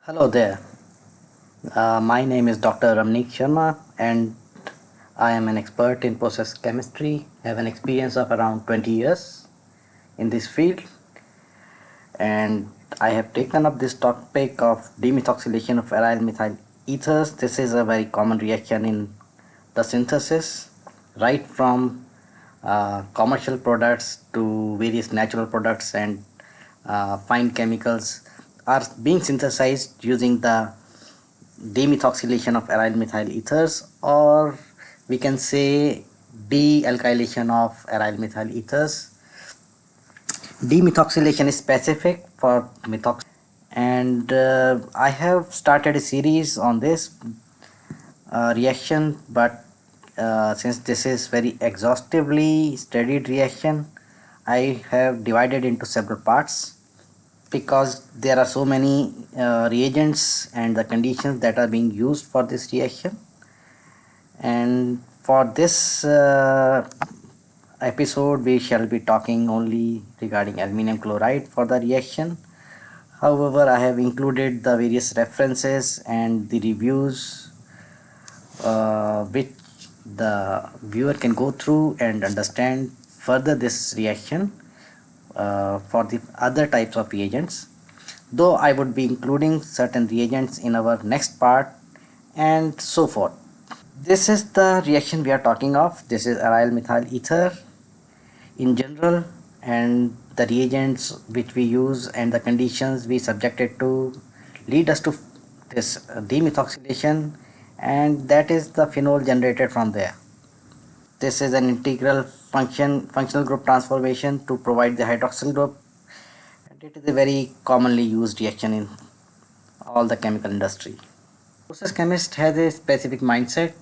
Hello there. My name is Dr. Ramneek Sharma, and I am an expert in process chemistry. I have an experience of around 20 years in this field, and I have taken up this topic of demethoxylation of aryl methyl ethers. This is a very common reaction in the synthesis, right from commercial products to various natural products and fine chemicals are being synthesized using the demethylation of aryl methyl ethers, or we can say de-alkylation of aryl methyl ethers. Demethylation is specific for methox, and I have started a series on this reaction, but since this is very exhaustively studied reaction, I have divided into several parts because there are so many reagents and the conditions that are being used for this reaction. And for this episode we shall be talking only regarding aluminum chloride for the reaction. However, I have included the various references and the reviews which the viewer can go through and understand further this reaction for the other types of reagents, though I would be including certain reagents in our next part and so forth. This is the reaction we are talking of. This is aryl methyl ether in general, and the reagents which we use and the conditions we subjected to lead us to this demethoxylation, and that is the phenol generated from there. This is an integral functional group transformation to provide the hydroxyl group, and it is a very commonly used reaction in all the chemical industry. Process chemist has a specific mindset.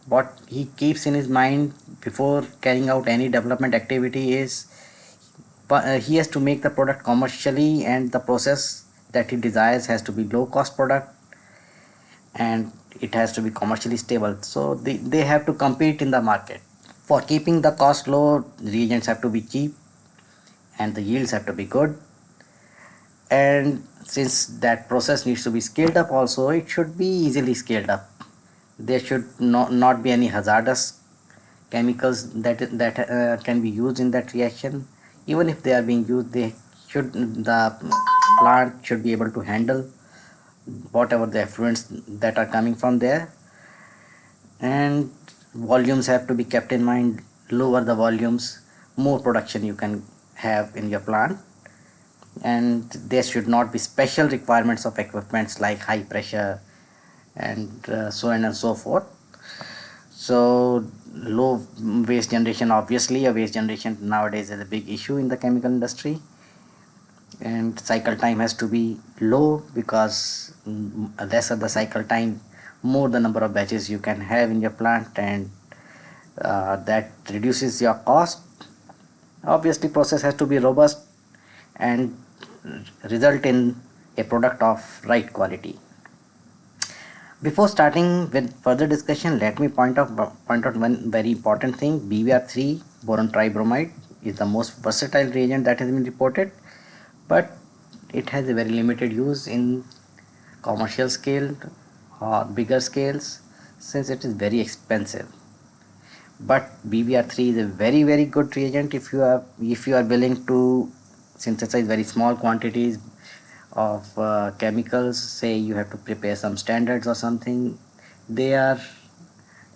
What he keeps in his mind before carrying out any development activity is he has to make the product commercially, and the process that he desires has to be low cost product, and it has to be commercially stable. So they have to compete in the market. For keeping the cost low, reagents have to be cheap and the yields have to be good. And since that process needs to be scaled up also, it should be easily scaled up. There should not be any hazardous chemicals that can be used in that reaction. Even if they are being used, the plant should be able to handle whatever the effluents that are coming from there, and volumes have to be kept in mind. Lower the volumes, more production you can have in your plant, and there should not be special requirements of equipments like high pressure and so on and so forth. So low waste generation, obviously a waste generation nowadays is a big issue in the chemical industry, and cycle time has to be low because lesser the cycle time, more the number of batches you can have in your plant, and that reduces your cost. Obviously process has to be robust and result in a product of right quality. Before starting with further discussion, let me point out one very important thing. BBr3, boron tribromide, is the most versatile reagent that has been reported, but it has a very limited use in commercial scale or bigger scales since it is very expensive. But BBr3 is a very good reagent if you are willing to synthesize very small quantities of chemicals. Say you have to prepare some standards or something, they are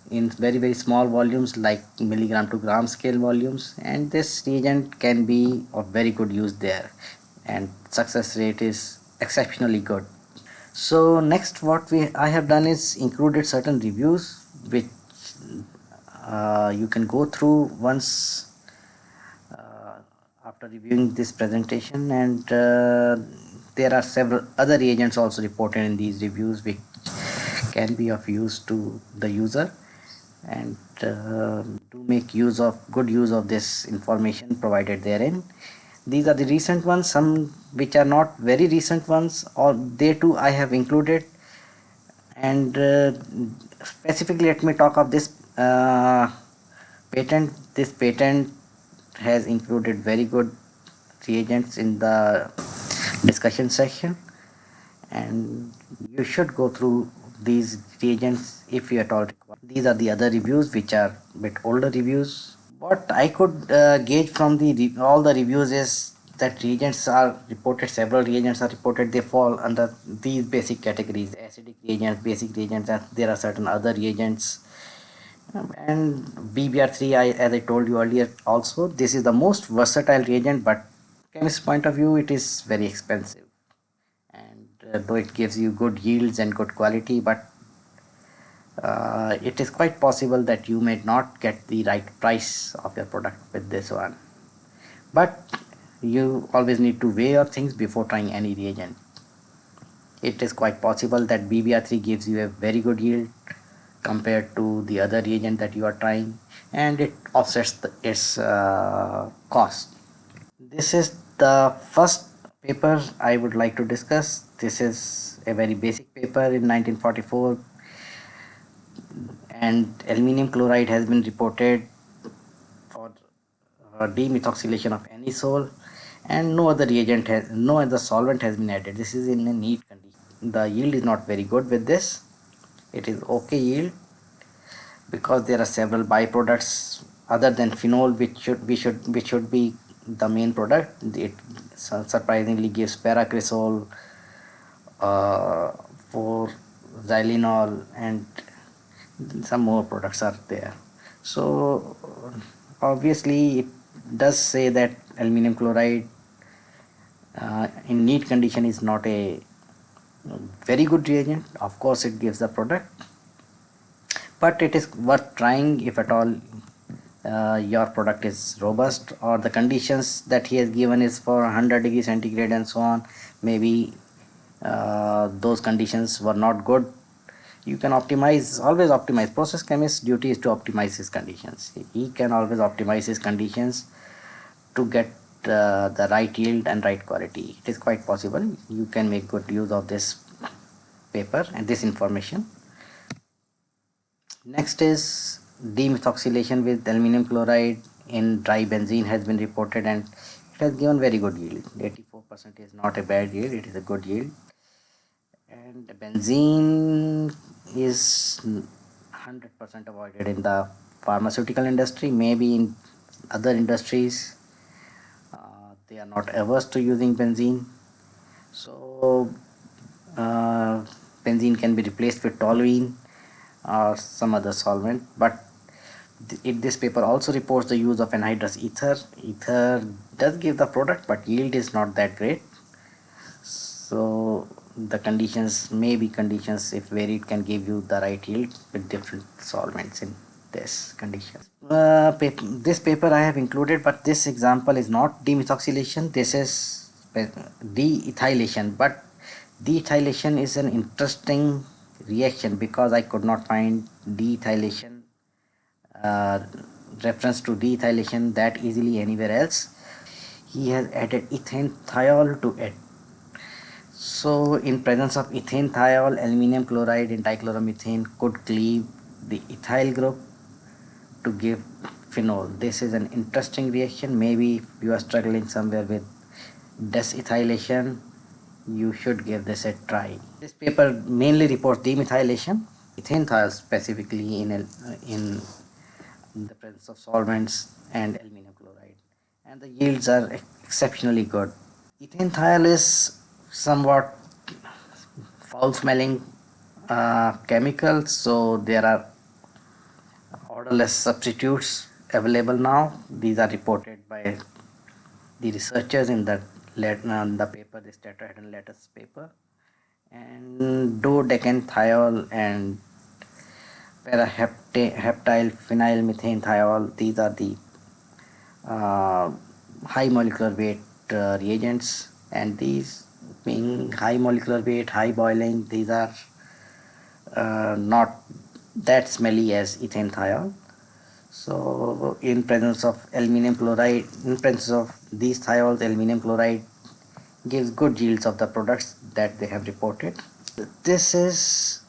in very small volumes like milligram to gram scale volumes, and this reagent can be of very good use there, and success rate is exceptionally good. So next what I have done is included certain reviews which you can go through once after reviewing this presentation, and there are several other reagents also reported in these reviews which can be of use to the user, and to make good use of this information provided therein. These are the recent ones. Some which are not very recent ones, or they too I have included, and specifically let me talk of this patent. This patent has included very good reagents in the discussion section, and you should go through these reagents if you at all require. These are the other reviews which are bit older reviews. What I could gauge from all the reviews is that reagents are reported, several reagents are reported, they fall under these basic categories: acidic reagents, basic reagents, and there are certain other reagents. And BBr3, as I told you earlier also, this is the most versatile reagent, but chemist point of view it is very expensive. And though it gives you good yields and good quality, but it is quite possible that you may not get the right price of your product with this one. But you always need to weigh your things before trying any reagent. It is quite possible that BBr3 gives you a very good yield compared to the other reagent that you are trying, and it offsets its cost. This is the first paper I would like to discuss. This is a very basic paper in 1944, and aluminium chloride has been reported for demethoxylation of anisole, and no other solvent has been added. This is in a neat condition. The yield is not very good with this. It is okay yield because there are several byproducts other than phenol which should be the main product. It surprisingly gives paracresol, uh, for xylenol, and some more products are there. So obviously it does say that aluminum chloride in neat condition is not a very good reagent. Of course it gives the product, but it is worth trying if at all your product is robust, or the conditions that he has given is for 100 degrees centigrade and so on. Maybe those conditions were not good. You can always optimize. Process chemist's duty is to optimize his conditions. He can always optimize his conditions to get the right yield and right quality. It is quite possible. You can make good use of this paper and this information. Next is demethoxylation with aluminum chloride in dry benzene has been reported, and it has given very good yield. 84% is not a bad yield, it is a good yield. And benzene is 100% avoided in the pharmaceutical industry. Maybe in other industries they are not averse to using benzene. So benzene can be replaced with toluene or some other solvent, but this paper also reports the use of anhydrous ether. Ether does give the product, but yield is not that great. So the conditions may be conditions, if varied, can give you the right yield with different solvents in this condition. This paper I have included, but this example is not demethoxylation. This is deethylation, but deethylation is an interesting reaction because I could not find deethylation uh, reference to deethylation that easily anywhere else. He has added ethane thiol to it. So in presence of ethane thiol, aluminum chloride and dichloromethane could cleave the ethyl group to give phenol. This is an interesting reaction. Maybe if you are struggling somewhere with desethylation, you should give this a try. This paper mainly reports demethylation, ethane thiol specifically in the presence of solvents and aluminum chloride, and the yields are exceptionally good. Ethane thiol is somewhat foul smelling chemical, so there are odorless substitutes available now. These are reported by the researchers in the paper, this tetrahedral lattice paper. And dodecanathiol and paraheptyl phenyl methane thiol, these are the uh, high molecular weight reagents, and these being high molecular weight, high boiling, these are not that smelly as ethane thiol. So in presence of aluminum chloride, in presence of these thiols, aluminum chloride gives good yields of the products that they have reported. This is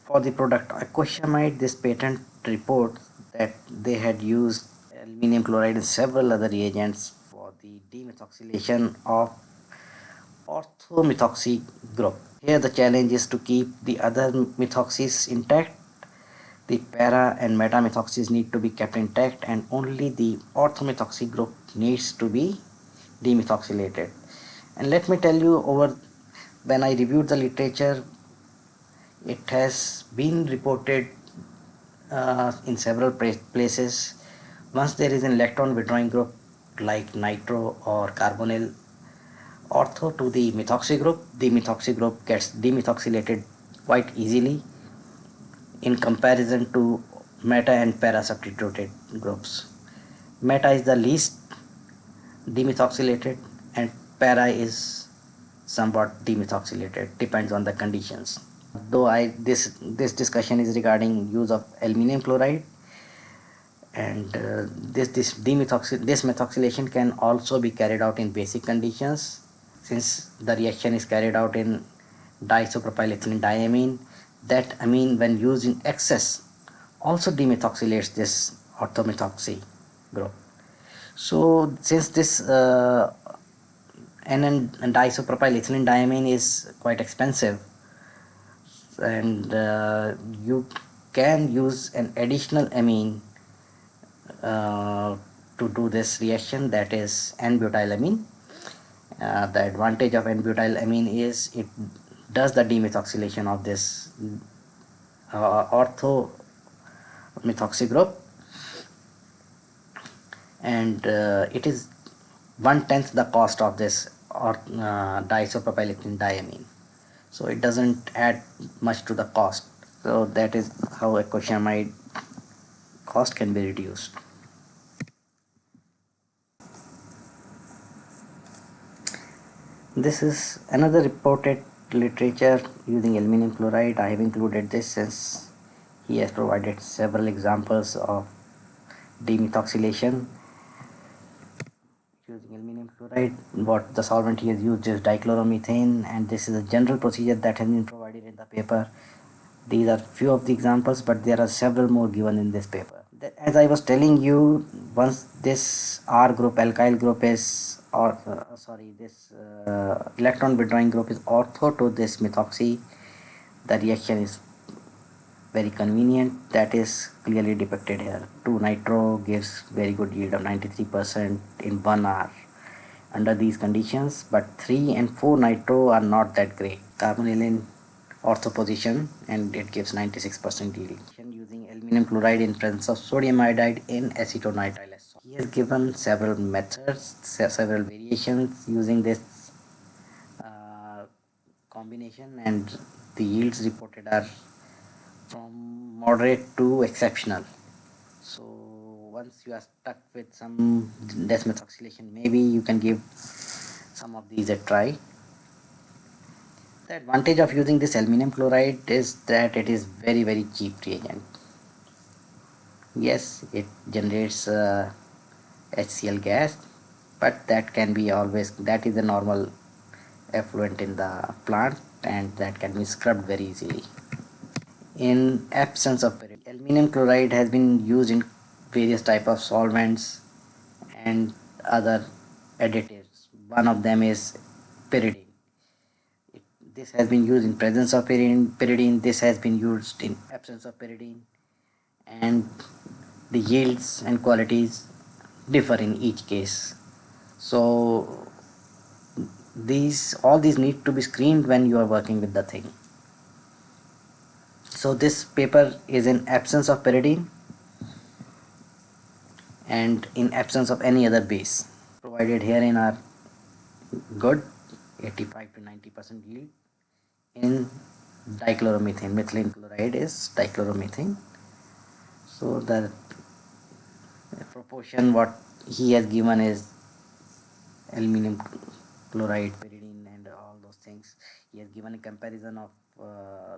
for the product aquashamide. This patent reports that they had used aluminum chloride and several other reagents for the demethoxylation of orthomethoxy group. Here the challenge is to keep the other methoxys intact. The para and metamethoxys need to be kept intact, and only the orthomethoxy group needs to be demethoxylated. And let me tell you, over when I reviewed the literature, it has been reported in several places. Once there is an electron withdrawing group like nitro or carbonyl ortho to the methoxy group gets demethoxylated quite easily in comparison to meta and para substituted groups. Meta is the least demethoxylated and para is somewhat demethoxylated, depends on the conditions. Though this discussion is regarding use of aluminum chloride, and this methocylation can also be carried out in basic conditions, since the reaction is carried out in diisopropylethylene diamine. That amine, when used in excess, also demethoxylates this orthomethoxy group. So since this and diisopropylethylene diamine is quite expensive, and you can use an additional amine to do this reaction, that is N-butylamine. The advantage of N-butylamine is it does the demethoxylation of this ortho methoxy group, and it is 1/10 the cost of this or diisopropylethylene diamine, so it doesn't add much to the cost. So that is how ecochamide cost can be reduced. This is another reported literature using aluminum chloride. I have included this since he has provided several examples of demethoxylation using aluminum chloride. What the solvent he has used is dichloromethane, and this is a general procedure that has been provided in the paper. These are few of the examples, but there are several more given in this paper. As I was telling you, once this R group, alkyl group is, or this electron withdrawing group is ortho to this methoxy, the reaction is very convenient. That is clearly depicted here. 2-nitro gives very good yield of 93% in 1 hour under these conditions, but 3 and 4-nitro are not that great. Carbonyl ortho position, and it gives 96% yield. Using aluminum chloride in presence of sodium iodide in acetonitrile. He has given several methods, several variations using this combination, and the yields reported are from moderate to exceptional. So once you are stuck with some desmethoxylation, maybe you can give some of these a try. The advantage of using this aluminum chloride is that it is very cheap reagent. Yes, it generates HCl gas, but that can be that is a normal effluent in the plant, and that can be scrubbed very easily. In absence of pyridine, aluminum chloride has been used in various type of solvents and other additives. One of them is pyridine. This has been used in presence of pyridine. This has been used in absence of pyridine, and the yields and qualities differ in each case. So all these need to be screened when you are working with the thing. So this paper is in absence of pyridine and in absence of any other base. Provided herein are good, 85 to 90% yield in dichloromethane. Methylene chloride is dichloromethane. So the proportion what he has given is aluminum chloride, pyridine, and all those things. He has given a comparison of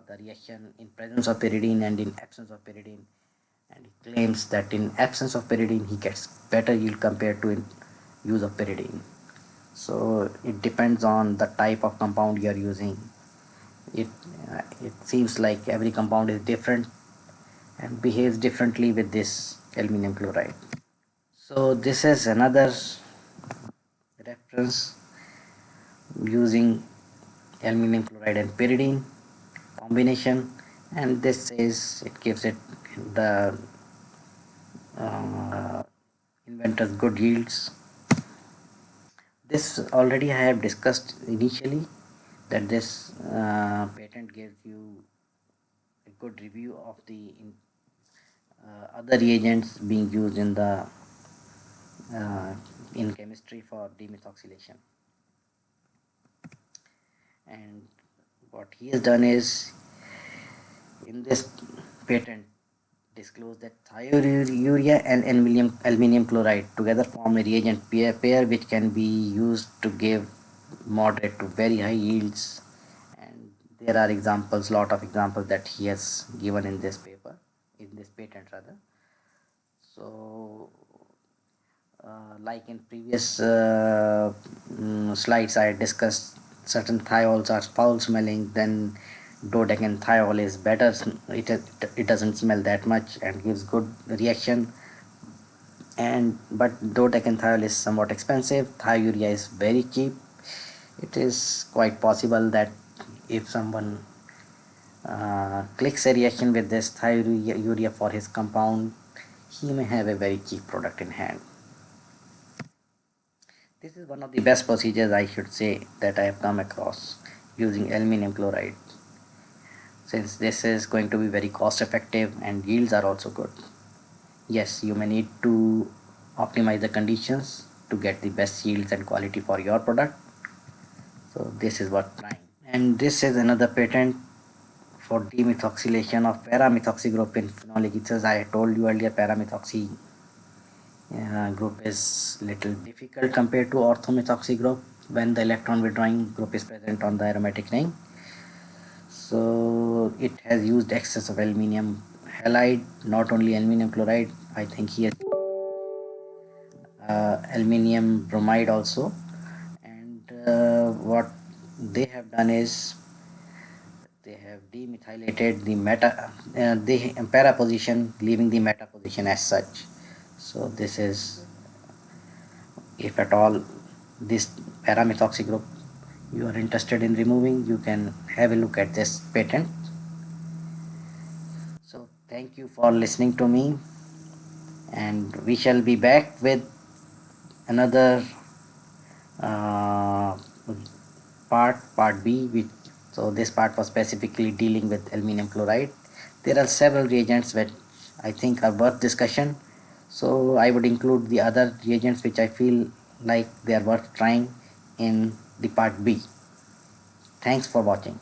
the reaction in presence of pyridine and in absence of pyridine, and he claims that in absence of pyridine he gets better yield compared to in use of pyridine. So it depends on the type of compound you are using. It seems like every compound is different and behaves differently with this aluminum chloride. So this is another reference using aluminum chloride. chloride and pyridine combination, and this is it gives it the uh, inventors good yields. This already I have discussed initially, that this patent gives you a good review of the other reagents being used uh, in chemistry for demethoxylation. And what he has done is, in this patent, disclose that thiourea and aluminium chloride together form a reagent pair which can be used to give moderate to very high yields. And there are examples, lot of examples that he has given in this paper, in this patent rather. So like in previous slides, I discussed certain thiols are foul smelling, then dodecane-thiol is better. It doesn't smell that much and gives good reaction. And but dodecane-thiol is somewhat expensive. Thiourea is very cheap. It is quite possible that if someone clicks a reaction with this thiourea for his compound, he may have a very cheap product in hand. This is one of the best procedures, I should say, that I have come across using aluminium chloride, since this is going to be very cost effective and yields are also good. Yes, you may need to optimize the conditions to get the best yields and quality for your product. So this is what trying. And this is another patent for demethoxylation of paramethoxy group in phenolic ethers. I told you earlier, paramethoxy group is little difficult compared to orthomethoxy group when the electron withdrawing group is present on the aromatic ring. So it has used excess of aluminium halide, not only aluminium chloride. I think here aluminium bromide also. And what they have done is they have demethylated the the para position, leaving the meta position as such. So this is, if at all this paramethoxy group you are interested in removing, you can have a look at this patent. So thank you for listening to me, and we shall be back with another uh, part B, which, so this part was specifically dealing with aluminium chloride. There are several reagents which I think are worth discussion, so I would include the other reagents which I feel like they are worth trying in the part B. Thanks for watching.